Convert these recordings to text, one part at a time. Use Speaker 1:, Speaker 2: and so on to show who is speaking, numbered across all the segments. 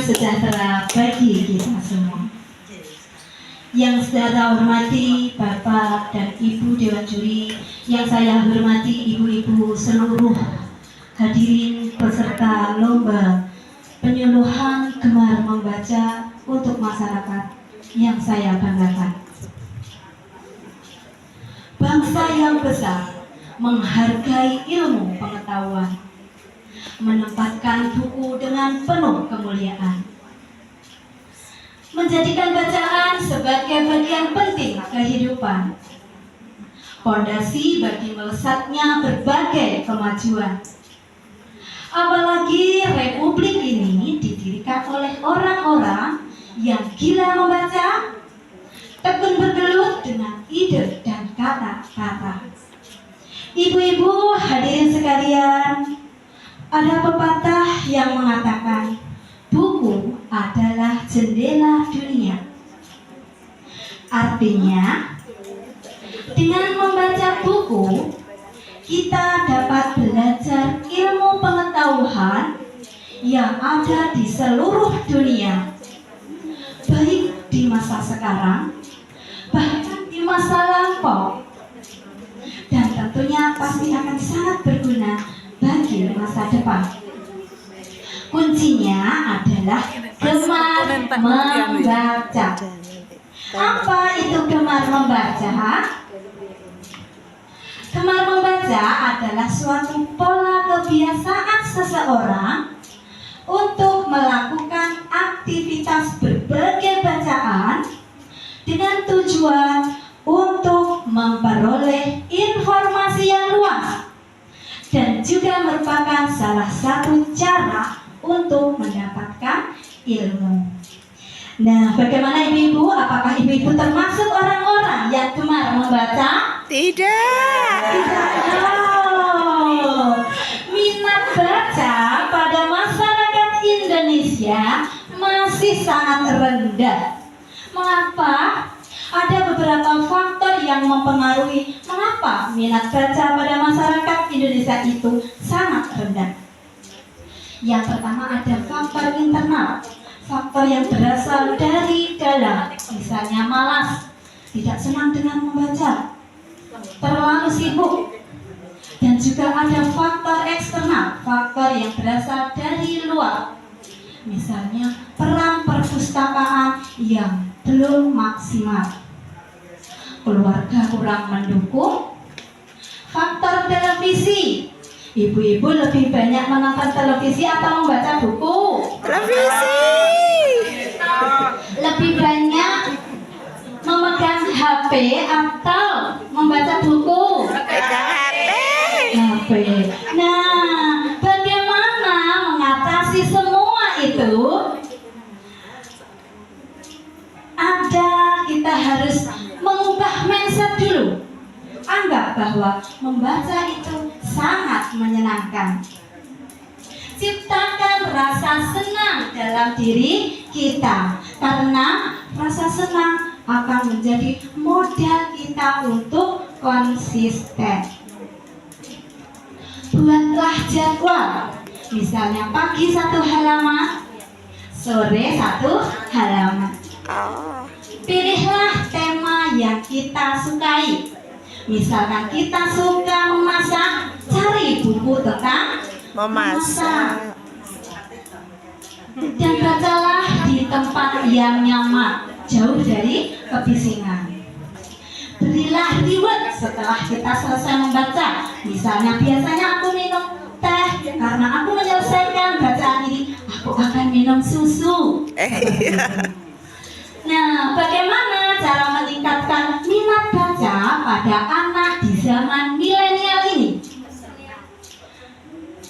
Speaker 1: sejahtera bagi kita semua. Yang saya hormati Bapak dan Ibu Dewan Juri, yang saya hormati Ibu-ibu seluruh hadirin peserta lomba penyuluhan gemar membaca untuk masyarakat yang saya banggakan. Bangsa yang besar menghargai ilmu pengetahuan, menempatkan buku dengan penuh kemuliaan, menjadikan bacaan sebagai bagian penting kehidupan, fondasi bagi melesatnya berbagai kemajuan. Apalagi republik ini didirikan oleh orang-orang yang gila membaca, tekun bergelut dengan ide dan kata-kata. Ibu-ibu hadirin sekalian, ada pepatah yang mengatakan buku adalah jendela dunia. Artinya, dengan membaca buku, kita dapat belajar ilmu pengetahuan yang ada di seluruh dunia, baik di masa sekarang, bahkan di masa lampau, dan tentunya pasti akan sangat berguna bagi masa depan. Kuncinya adalah gemar membaca. Apa itu gemar membaca? Gemar membaca adalah suatu pola kebiasaan seseorang untuk melakukan aktivitas berbagai bacaan dengan tujuan untuk memperoleh informasi yang luas, dan juga merupakan salah satu cara untuk mendapatkan ilmu. Nah, bagaimana ibu-ibu? Apakah ibu-ibu termasuk orang-orang yang gemar membaca?
Speaker 2: Tidak.
Speaker 1: Oh, minat baca pada masyarakat Indonesia masih sangat rendah. Mengapa? Ada beberapa faktor yang mempengaruhi mengapa minat baca pada masyarakat Indonesia itu sangat rendah. Yang pertama ada faktor internal, faktor yang berasal dari dalam, misalnya malas, tidak senang dengan membaca, terlalu sibuk. Dan juga ada faktor eksternal, faktor yang berasal dari luar, misalnya peran perpustakaan yang belum maksimal, keluarga kurang mendukung, faktor televisi. Ibu-ibu lebih banyak menonton televisi atau membaca buku?
Speaker 2: Televisi.
Speaker 1: Lebih banyak memegang HP atau membaca buku?
Speaker 2: Pegang HP.
Speaker 1: HP. Nah, bagaimana mengatasi semua itu? Kita harus mengubah mindset dulu. Anggap bahwa membaca itu sangat menyenangkan. Ciptakan rasa senang dalam diri kita, karena rasa senang akan menjadi modal kita untuk konsisten. Buatlah jadwal, misalnya pagi 1 halaman, sore 1 halaman. Pilihlah tema yang kita sukai. Misalkan kita suka memasak, cari buku tentang memasak. Dan bacalah di tempat yang nyaman, jauh dari kebisingan. Berilah reward setelah kita selesai membaca. Misalnya biasanya aku minum teh, karena aku menyelesaikan bacaan ini, aku akan minum susu. Nah, bagaimana cara meningkatkan minat baca pada anak di zaman milenial ini?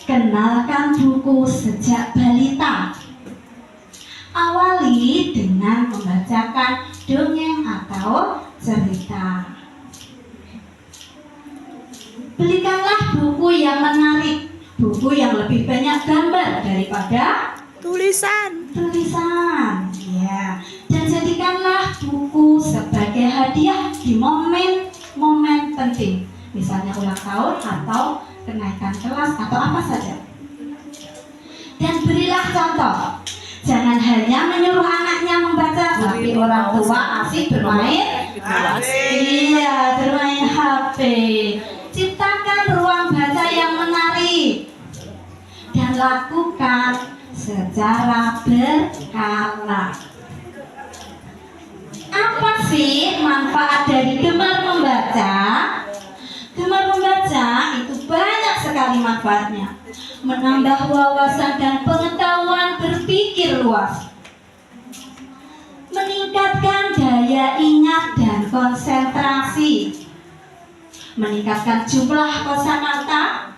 Speaker 1: Kenalkan buku sejak balita. Awali dengan membacakan dongeng atau cerita. Belikanlah buku yang menarik, buku yang lebih banyak gambar daripada
Speaker 2: tulisan.
Speaker 1: Ya. Dan jadikanlah buku sebagai hadiah di momen-momen penting, misalnya ulang tahun atau kenaikan kelas atau apa saja. Dan berilah contoh. Jangan Jangan hanya menyuruh anaknya membaca, tapi orang tua asik bermain. Iya, bermain HP. Ciptakan ruang baca yang menarik dan lakukan secara berkala. Apa sih manfaat dari gemar membaca? Gemar membaca itu banyak sekali manfaatnya. Menambah wawasan dan pengetahuan berpikir luas, meningkatkan daya ingat dan konsentrasi, meningkatkan jumlah kosakata,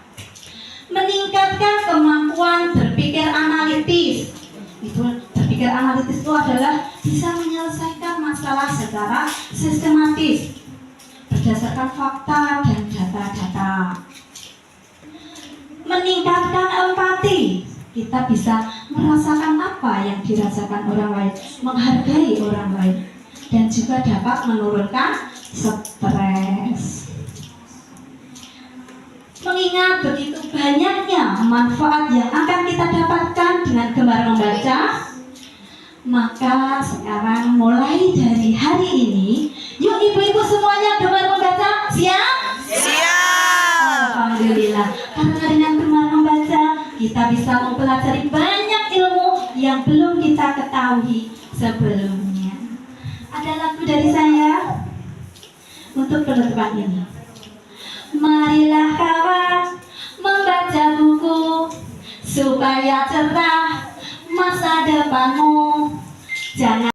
Speaker 1: meningkatkan kemampuan berpikir analitis. Berpikir analitis itu adalah bisa menyelesaikan masalah secara sistematis berdasarkan fakta dan data-data. Meningkatkan empati, kita bisa merasakan apa yang dirasakan orang lain, menghargai orang lain, dan juga dapat menurunkan stres. Mengingat begitu banyaknya manfaat yang akan kita dapatkan dengan gemar membaca, maka sekarang mulai dari hari ini, yuk ibu-ibu semuanya gemar membaca. Siap? Alhamdulillah, karena dengan gemar membaca kita bisa mempelajari banyak ilmu yang belum kita ketahui sebelumnya. Ada lagu dari saya untuk penutupan ini. Marilah kawan membaca buku supaya cerah masa depanmu. Jangan